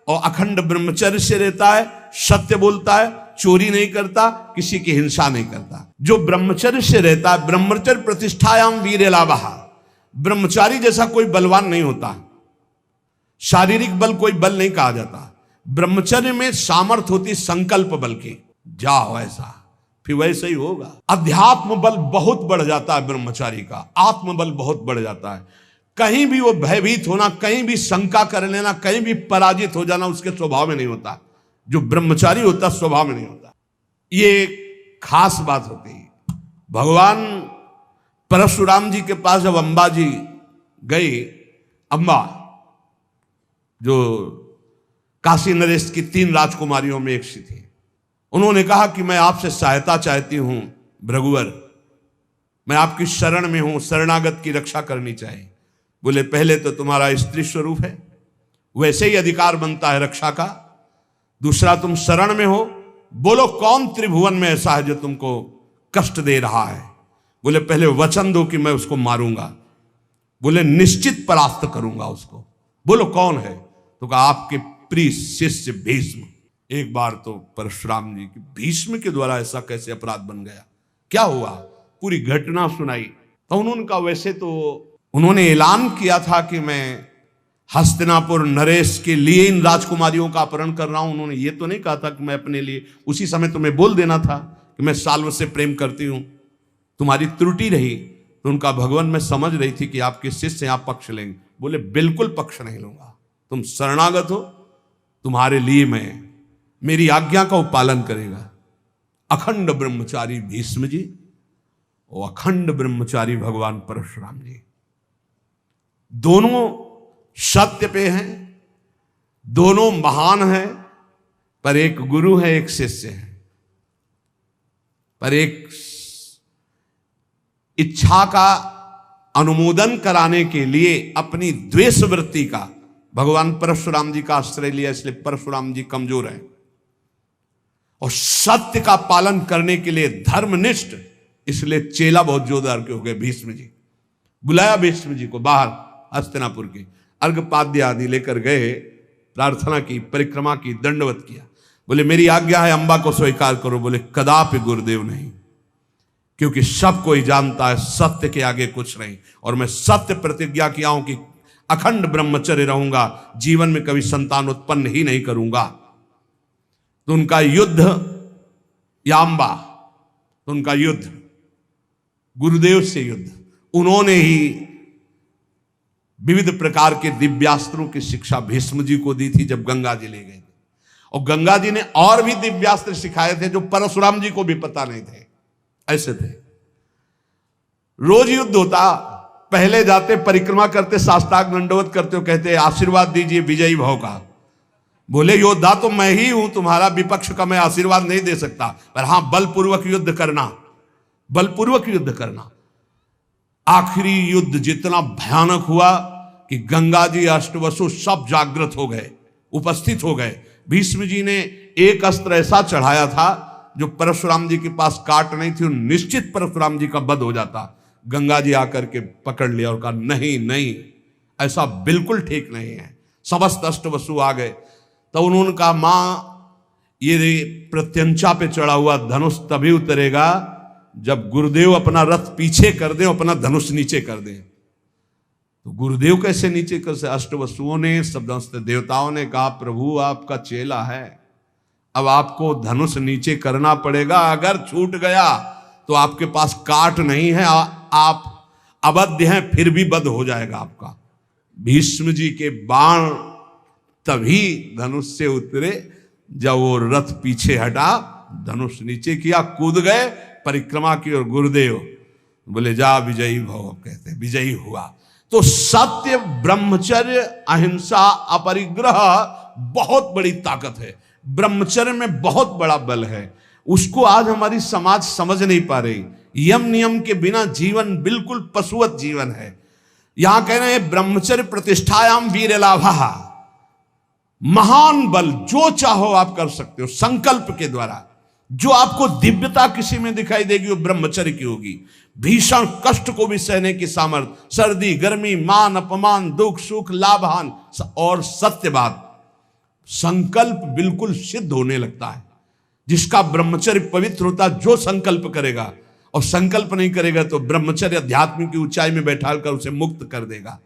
और अखंड ब्रह्मचर्य से रहता है, सत्य बोलता है, चोरी नहीं करता, किसी की हिंसा नहीं करता, जो ब्रह्मचर्य से रहता है, ब्रह्मचर्य प्रतिष्ठायाम वीर लाभः। ब्रह्मचारी जैसा कोई बलवान नहीं होता, शारीरिक बल कोई बल नहीं कहा जाता। ब्रह्मचर्य में सामर्थ्य होती संकल्प बल की, जाओ ऐसा, फिर वैसे ही होगा। अध्यात्म बल बहुत बढ़ जाता है ब्रह्मचारी का, आत्मबल बहुत बढ़ जाता है। कहीं भी वो भयभीत होना, कहीं भी शंका कर लेना, कहीं भी पराजित हो जाना उसके स्वभाव में नहीं होता। जो ब्रह्मचारी होता स्वभाव में नहीं होता। ये खास बात होती है। भगवान परशुराम जी के पास जब अंबा जी गई, अंबा जो काशी नरेश की 3 राजकुमारियों में एक सी थी, उन्होंने कहा कि मैं आपसे सहायता चाहती हूं भृगुवर, मैं आपकी शरण में हूं, शरणागत की रक्षा करनी चाहिए। बोले पहले तो तुम्हारा स्त्री स्वरूप है, वैसे ही अधिकार बनता है रक्षा का। दूसरा तुम शरण में हो, बोलो कौन त्रिभुवन में ऐसा है जो तुमको कष्ट दे रहा है। बोले पहले वचन दो कि मैं उसको मारूंगा। बोले निश्चित परास्त करूंगा उसको। बोलो कौन है? तो कहा आपके प्रिय शिष्य भीष्म। एक बार तो परशुराम जी की भीष्म के द्वारा ऐसा कैसे अपराध बन गया, क्या हुआ, पूरी घटना सुनाई। तो उन्होंने कहा वैसे तो उन्होंने ऐलान किया था कि मैं हस्तिनापुर नरेश के लिए इन राजकुमारियों का अपहरण कर रहा हूं। उन्होंने ये तो नहीं कहा था कि मैं अपने लिए, उसी समय तुम्हें बोल देना था कि मैं साल्व से प्रेम करती हूं, तुम्हारी त्रुटि रही। तो उनका भगवान मैं समझ रही थी कि आपके शिष्य आप पक्ष लेंगे। बोले बिल्कुल पक्ष नहीं लूंगा, तुम शरणागत हो, तुम्हारे लिए मैं मेरी आज्ञा का पालन करेगा। अखंड ब्रह्मचारी भीष्म जी और अखंड ब्रह्मचारी भगवान परशुराम जी, दोनों सत्य पे हैं, दोनों महान हैं, पर एक गुरु है एक शिष्य है। पर एक इच्छा का अनुमोदन कराने के लिए अपनी द्वेष वृत्ति का भगवान परशुराम जी का आश्रय लिया, इसलिए परशुराम जी कमजोर हैं। और सत्य का पालन करने के लिए धर्मनिष्ठ, इसलिए चेला बहुत जोरदार के हो गए भीष्म जी। बुलाया भीष्म जी को बाहर हस्तिनापुर के, अर्घपाद्य आदि लेकर गए, प्रार्थना की, परिक्रमा की, दंडवत किया। बोले मेरी आज्ञा है अंबा को स्वीकार करो। बोले कदापि गुरुदेव नहीं, क्योंकि सब कोई जानता है सत्य के आगे कुछ नहीं, और मैं सत्य प्रतिज्ञा किया हूं कि अखंड ब्रह्मचर्य रहूंगा, जीवन में कभी संतान उत्पन्न ही नहीं करूंगा। तो उनका युद्ध या अंबा, तो उनका युद्ध गुरुदेव से युद्ध। उन्होंने ही विविध प्रकार के दिव्यास्त्रों की शिक्षा भीष्म जी को दी थी जब गंगा जी ले गए थे। और गंगा जी ने और भी दिव्यास्त्र सिखाए थे जो परशुराम जी को भी पता नहीं थे। ऐसे थे, रोज युद्ध होता, पहले जाते, परिक्रमा करते, साष्टांग दंडवत करते हो, कहते आशीर्वाद दीजिए विजयी भव का। बोले योद्धा तो मैं ही हूं, तुम्हारा विपक्ष का मैं आशीर्वाद नहीं दे सकता, पर हां बलपूर्वक युद्ध करना, बलपूर्वक युद्ध करना। आखिरी युद्ध जितना भयानक हुआ कि गंगा जी, अष्टवसु सब जागृत हो गए, उपस्थित हो गए। भीष्म जी ने एक अस्त्र ऐसा चढ़ाया था जो परशुराम जी के पास काट नहीं थी, निश्चित परशुराम जी का वध हो जाता। गंगा जी आकर के पकड़ लिया और कहा नहीं नहीं, ऐसा बिल्कुल ठीक नहीं है। समस्त अष्टवसु आ गए। तो उन्होंने कहा मां, ये प्रत्यंचा पे चढ़ा हुआ धनुष तभी उतरेगा जब गुरुदेव अपना रथ पीछे कर दें, अपना धनुष नीचे कर दें। तो गुरुदेव कैसे नीचे कर से? अष्टवसुओं ने, समस्त देवताओं ने कहा प्रभु आपका चेला है, अब आपको धनुष नीचे करना पड़ेगा। अगर छूट गया तो आपके पास काट नहीं है, आप अबद्ध हैं, फिर भी वध हो जाएगा आपका। भीष्म जी के बाण तभी धनुष से उतरे जब वो रथ पीछे हटा, धनुष नीचे किया, कूद गए, परिक्रमा की और गुरुदेव बोले जा विजयी भव, कहते विजयी हुआ। तो सत्य, ब्रह्मचर्य, अहिंसा, अपरिग्रह बहुत बड़ी ताकत है। ब्रह्मचर्य में बहुत बड़ा बल है। उसको आज हमारी समाज समझ नहीं पा रही। यम नियम के बिना जीवन बिल्कुल पशुवत जीवन है। यहां कह रहे हैं ब्रह्मचर्य प्रतिष्ठायाम वीर लाभा, महान बल, जो चाहो आप कर सकते हो संकल्प के द्वारा। जो आपको दिव्यता किसी में दिखाई देगी वो ब्रह्मचर्य की होगी। भीषण कष्ट को भी सहने की सामर्थ्य, सर्दी गर्मी, मान अपमान, दुख सुख, लाभहान और सत्य बात, संकल्प बिल्कुल सिद्ध होने लगता है। जिसका ब्रह्मचर्य पवित्र होता, जो संकल्प करेगा, और संकल्प नहीं करेगा तो ब्रह्मचर्य अध्यात्म की ऊंचाई में बैठाकर उसे मुक्त कर देगा।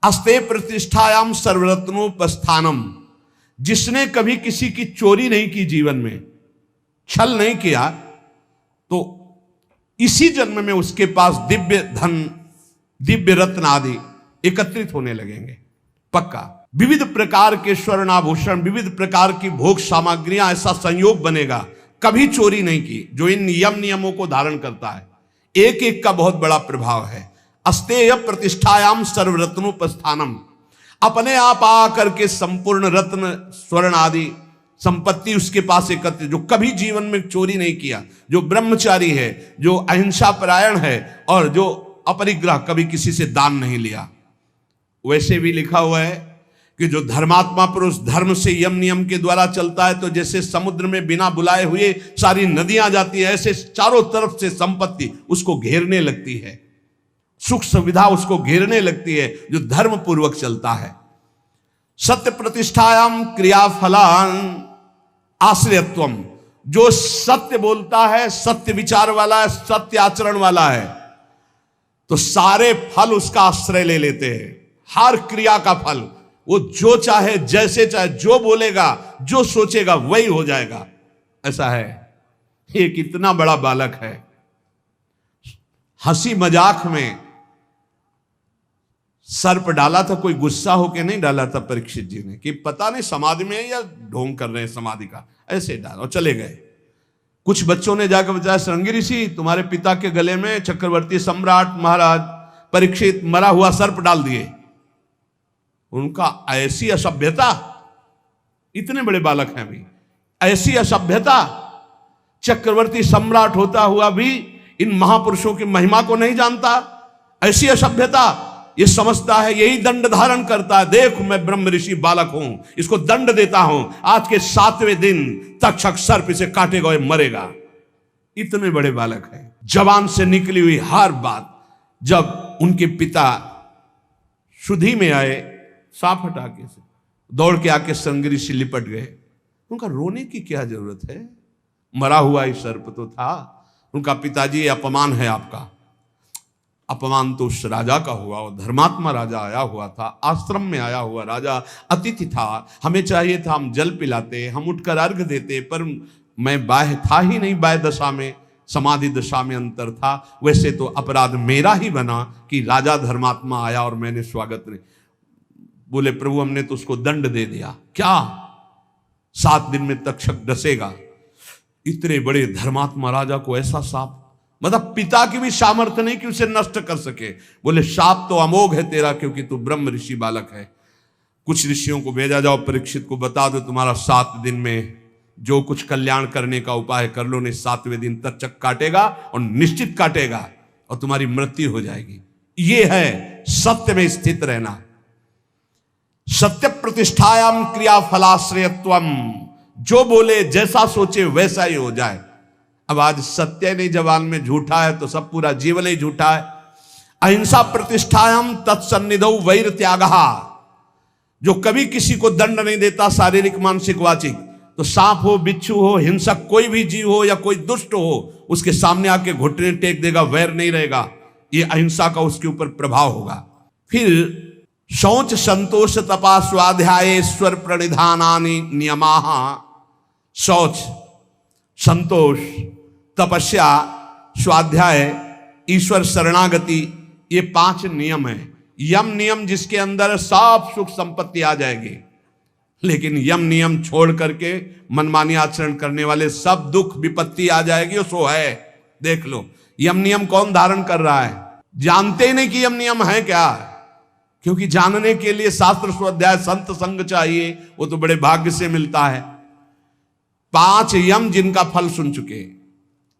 अस्ते प्रतिष्ठायाम सर्वरत्नोपस्थानम, जिसने कभी किसी की चोरी नहीं की, जीवन में छल नहीं किया, तो इसी जन्म में उसके पास दिव्य धन, दिव्य रत्न आदि एकत्रित होने लगेंगे पक्का। विविध प्रकार के स्वर्ण आभूषण, विविध प्रकार की भोग सामग्रियां, ऐसा संयोग बनेगा। कभी चोरी नहीं की, जो इन यम नियमों को धारण करता है। एक एक का बहुत बड़ा प्रभाव है। अस्तेय प्रतिष्ठायाम सर्वरत्नोपस्थानम, अपने आप आकर के संपूर्ण रत्न, स्वर्ण आदि संपत्ति उसके पास एकत्र, जो कभी जीवन में चोरी नहीं किया, जो ब्रह्मचारी है, जो अहिंसा परायण है और जो अपरिग्रह, कभी किसी से दान नहीं लिया। वैसे भी लिखा हुआ है कि जो धर्मात्मा पुरुष धर्म से यम नियम के द्वारा चलता है, तो जैसे समुद्र में बिना बुलाए हुए सारी नदियां जाती है, ऐसे चारों तरफ से संपत्ति उसको घेरने लगती है, सुख सुविधा उसको घेरने लगती है, जो धर्म पूर्वक चलता है। सत्य प्रतिष्ठायाम क्रियाफलान आश्रयत्वम, जो सत्य बोलता है, सत्य विचार वाला है, सत्य आचरण वाला है, तो सारे फल उसका आश्रय ले लेते हैं। हर क्रिया का फल वो जो चाहे, जैसे चाहे, जो बोलेगा, जो सोचेगा वही हो जाएगा। ऐसा है। एक इतना बड़ा बालक है, हंसी मजाक में सर्प डाला था, कोई गुस्सा होके नहीं डाला था परीक्षित जी ने कि पता नहीं समाधि में है या ढोंग कर रहे हैं समाधि का, ऐसे डाला और चले गए। कुछ बच्चों ने जाकर बताया श्रृंगी ऋषि, तुम्हारे पिता के गले में चक्रवर्ती सम्राट महाराज परीक्षित मरा हुआ सर्प डाल दिए। उनका ऐसी असभ्यता, इतने बड़े बालक हैं अभी, ऐसी असभ्यता, चक्रवर्ती सम्राट होता हुआ भी इन महापुरुषों की महिमा को नहीं जानता। ऐसी असभ्यता, ये समझता है यही दंड धारण करता है, देख मैं ब्रह्म ऋषि बालक हूं, इसको दंड देता हूं, आज के 7वें दिन तक्षक सर्प इसे काटेगा और मरेगा। इतने बड़े बालक हैं। जवान से निकली हुई हर बात, जब उनके पिता शुद्धि में आए, साफ हटाके से दौड़ के आके श्रृंगी ऋषि लिपट गए। उनका रोने की क्या जरूरत है, मरा हुआ ही सर्प तो था। उनका पिताजी, अपमान है आपका। अपमान तो उस राजा का हुआ, और धर्मात्मा राजा आया हुआ था, आश्रम में आया हुआ राजा अतिथि था। हमें चाहिए था हम जल पिलाते, हम उठकर अर्घ देते, पर मैं बाह्य था ही नहीं, बाह्य दशा में, समाधि दशा में अंतर था। वैसे तो अपराध मेरा ही बना कि राजा धर्मात्मा आया और मैंने स्वागत नहीं। बोले प्रभु हमने तो उसको दंड दे दिया, क्या 7 दिन में तक्षक डसेगा। इतने बड़े धर्मात्मा राजा को ऐसा शाप, मतलब पिता की भी सामर्थ्य नहीं कि उसे नष्ट कर सके। बोले शाप तो अमोघ है तेरा, क्योंकि तू ब्रह्म ऋषि बालक है। कुछ ऋषियों को भेजा, जाओ परीक्षित को बता दो तुम्हारा 7 दिन में जो कुछ कल्याण करने का उपाय कर लो, नहीं 7वें दिन तक्षक काटेगा और निश्चित काटेगा, और तुम्हारी मृत्यु हो जाएगी। ये है सत्य में स्थित रहना। सत्य प्रतिष्ठायाम क्रिया फलाश्रयत्वम, जो बोले जैसा सोचे वैसा ही हो जाए। अब आज सत्य नहीं जबान में झूठा है तो सब पूरा जीवन ही झूठा है। अहिंसा प्रतिष्ठायाम तत्सन्निधौ वैर त्यागः, जो कभी किसी को दंड नहीं देता शारीरिक मानसिक वाचिक, तो सांप हो बिच्छू हो हिंसक कोई भी जीव हो या कोई दुष्ट हो उसके सामने आके घुटने टेक देगा, वैर नहीं रहेगा, ये अहिंसा का उसके ऊपर प्रभाव होगा। फिर शौच संतोष तपा स्वाध्याय ईश्वर प्रणिधानानि नियमाः, शौच संतोष तपस्या स्वाध्याय ईश्वर शरणागति, ये 5 नियम है। यम नियम जिसके अंदर सब सुख संपत्ति आ जाएगी, लेकिन यम नियम छोड़ करके मनमानी आचरण करने वाले सब दुख विपत्ति आ जाएगी। सो है, देख लो यम नियम कौन धारण कर रहा है, जानते ही नहीं कि यम नियम है क्या, क्योंकि जानने के लिए शास्त्र स्वाध्याय संत संग चाहिए, वो तो बड़े भाग्य से मिलता है। 5 यम जिनका फल सुन चुके,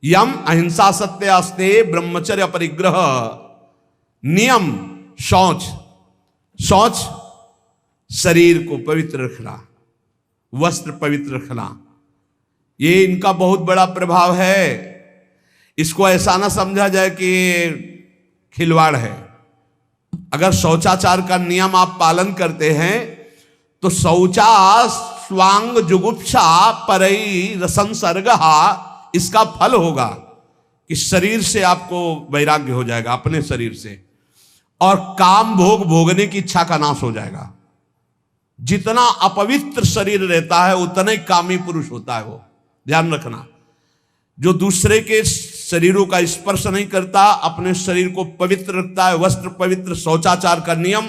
यम अहिंसा सत्य अस्ते ब्रह्मचर्य परिग्रह, नियम शौच, शौच शरीर को पवित्र रखना, वस्त्र पवित्र रखना, ये इनका बहुत बड़ा प्रभाव है। इसको ऐसा ना समझा जाए कि खिलवाड़ है। अगर शौचाचार का नियम आप पालन करते हैं तो शौचा स्वांग जुगुप्सा परई रसंसर्गः, इसका फल होगा कि शरीर से आपको वैराग्य हो जाएगा, अपने शरीर से, और काम भोग भोगने की इच्छा का नाश हो जाएगा। जितना अपवित्र शरीर रहता है उतना ही कामी पुरुष होता है वो, ध्यान रखना। जो दूसरे के शरीरों का स्पर्श नहीं करता, अपने शरीर को पवित्र रखता है, वस्त्र पवित्र, शौचाचार का नियम,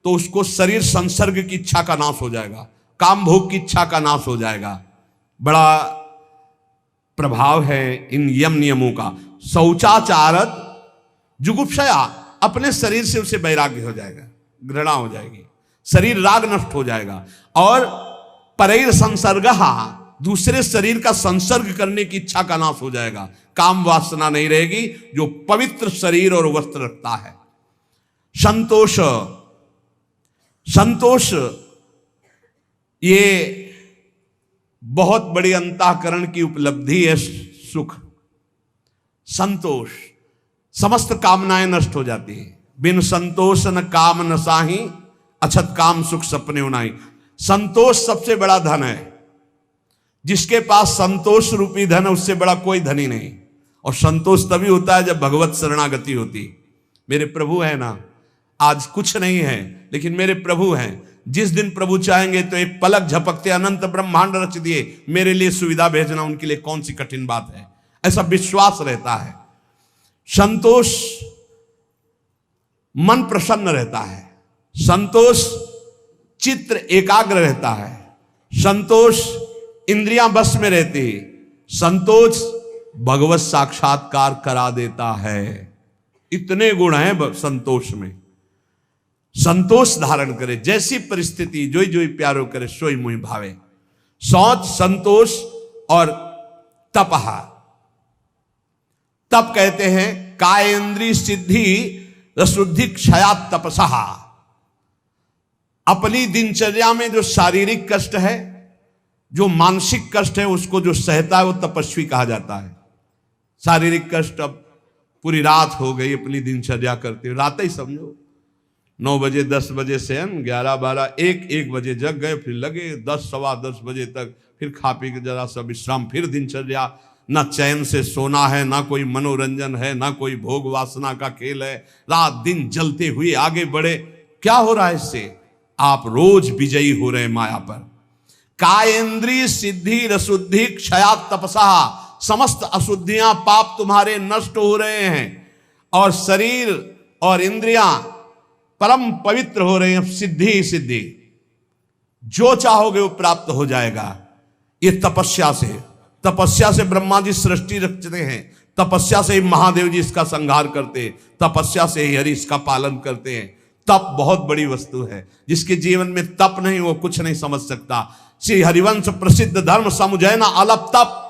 तो उसको शरीर संसर्ग की इच्छा का नाश हो जाएगा, काम भोग की इच्छा का नाश हो जाएगा। बड़ा प्रभाव है इन यम नियमों का। शौचाचारत जुगुप्सया, अपने शरीर से उसे वैराग्य हो जाएगा, घृणा हो जाएगी, शरीर राग नष्ट हो जाएगा। और परैर संसर्गः, दूसरे शरीर का संसर्ग करने की इच्छा का नाश हो जाएगा, काम वासना नहीं रहेगी, जो पवित्र शरीर और वस्त्र रखता है। संतोष, संतोष ये बहुत बड़ी अंतःकरण की उपलब्धि है। सुख, संतोष, समस्त कामनाएं नष्ट हो जाती है। बिन संतोष न काम न साही, अछत काम सुख सपने उनाई। संतोष सबसे बड़ा धन है। जिसके पास संतोष रूपी धन है उससे बड़ा कोई धनी नहीं। और संतोष तभी होता है जब भगवत शरणागति होती। मेरे प्रभु है ना, आज कुछ नहीं है लेकिन मेरे प्रभु हैं। जिस दिन प्रभु चाहेंगे तो एक पलक झपकते अनंत ब्रह्मांड रच दिए, मेरे लिए सुविधा भेजना उनके लिए कौन सी कठिन बात है, ऐसा विश्वास रहता है। संतोष, मन प्रसन्न रहता है। संतोष, चित्त एकाग्र रहता है। संतोष, इंद्रियां बस में रहती। संतोष, भगवत साक्षात्कार करा देता है। इतने गुण हैं संतोष में। संतोष धारण करे, जैसी परिस्थिति जोई जोई प्यारो करे सोई मुहि भावे। शौच, संतोष और तपः। तप कहते हैं कायेंद्री सिद्धि रसुद्धि क्षयात तपसः। अपनी दिनचर्या में जो शारीरिक कष्ट है, जो मानसिक कष्ट है, उसको जो सहता है वो तपस्वी कहा जाता है। शारीरिक कष्ट, अब पूरी रात हो गई अपनी दिनचर्या करते, रात ही समझो, 9 बजे 10 बजे से 11, 12, 1 बजे जग गए, फिर लगे 10, सवा 10 बजे तक, फिर खा पी के जरा सा विश्राम, फिर दिनचर्या। ना चैन से सोना है, ना कोई मनोरंजन है, ना कोई भोग वासना का खेल है। रात दिन जलते हुए आगे बढ़े। क्या हो रहा है इससे? आप रोज विजयी हो रहे माया पर। कायेंद्रीय सिद्धि रसुद्धि क्षयात तपसा। समस्त अशुद्धियां पाप तुम्हारे नष्ट हो रहे हैं और शरीर और इंद्रियां परम पवित्र हो रहे हैं। सिद्धि ही सिद्धि, जो चाहोगे वो प्राप्त हो जाएगा। ये तपस्या से, तपस्या से ब्रह्मा जी सृष्टि रचते हैं, तपस्या से ही महादेव जी इसका संहार करते हैं, तपस्या से ही हरि इसका पालन करते हैं। तप बहुत बड़ी वस्तु है। जिसके जीवन में तप नहीं वो कुछ नहीं समझ सकता। श्री हरिवंश प्रसिद्ध धर्म समुझय न अलप तप।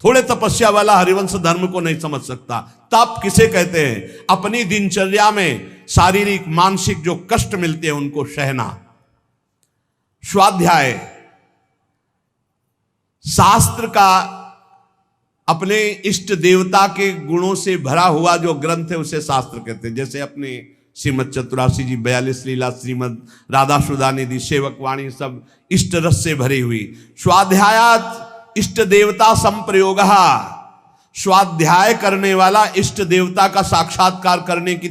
थोड़े तपस्या वाला हरिवंश धर्म को नहीं समझ सकता। तप किसे कहते हैं? अपनी दिनचर्या में शारीरिक मानसिक जो कष्ट मिलते हैं उनको सहना। स्वाध्याय शास्त्र का अपने इष्ट देवता के गुणों से भरा हुआ जो ग्रंथ है उसे शास्त्र कहते हैं। जैसे अपने श्रीमद चतुरासी जी, 42 लीला, श्रीमद राधा सुधानिधि, सेवक वाणी, सब इष्ट रस से भरी हुई। स्वाध्यायात इष्ट देवता संप्रयोग, स्वाध्याय करने वाला इष्ट देवता का साक्षात्कार करने की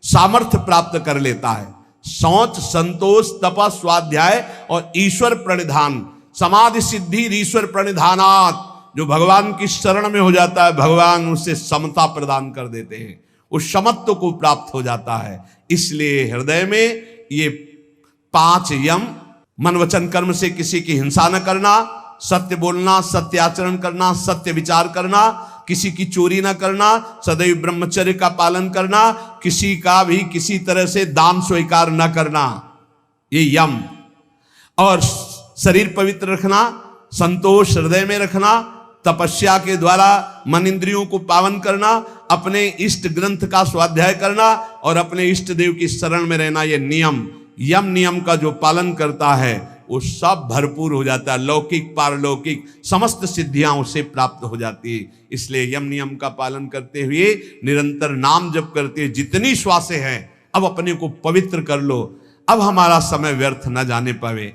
सामर्थ्य प्राप्त कर लेता है। शौच, संतोष, तप, स्वाध्याय और ईश्वर प्रणिधान, समाधि सिद्धि ईश्वर प्रणिधानात, जो भगवान की शरण में हो जाता है भगवान उसे समता प्रदान कर देते हैं, उस समत्व को प्राप्त हो जाता है। इसलिए हृदय में ये 5 यम, मन वचन कर्म से किसी की हिंसा न करना, सत्य बोलना, सत्य आचरण करना, सत्य विचार करना, किसी की चोरी ना करना, सदैव ब्रह्मचर्य का पालन करना, किसी का भी किसी तरह से दान स्वीकार न करना, ये यम। और शरीर पवित्र रखना, संतोष हृदय में रखना, तपस्या के द्वारा मन इंद्रियों को पावन करना, अपने इष्ट ग्रंथ का स्वाध्याय करना और अपने इष्ट देव की शरण में रहना, ये नियम, यम नियम का जो पालन करता है वो सब भरपूर हो जाता है। लौकिक पारलौकिक समस्त सिद्धियां उसे प्राप्त हो जाती है। इसलिए यम नियम का पालन करते हुए निरंतर नाम जप करते हुए जितनी श्वासें हैं अब अपने को पवित्र कर लो, अब हमारा समय व्यर्थ न जाने पावे।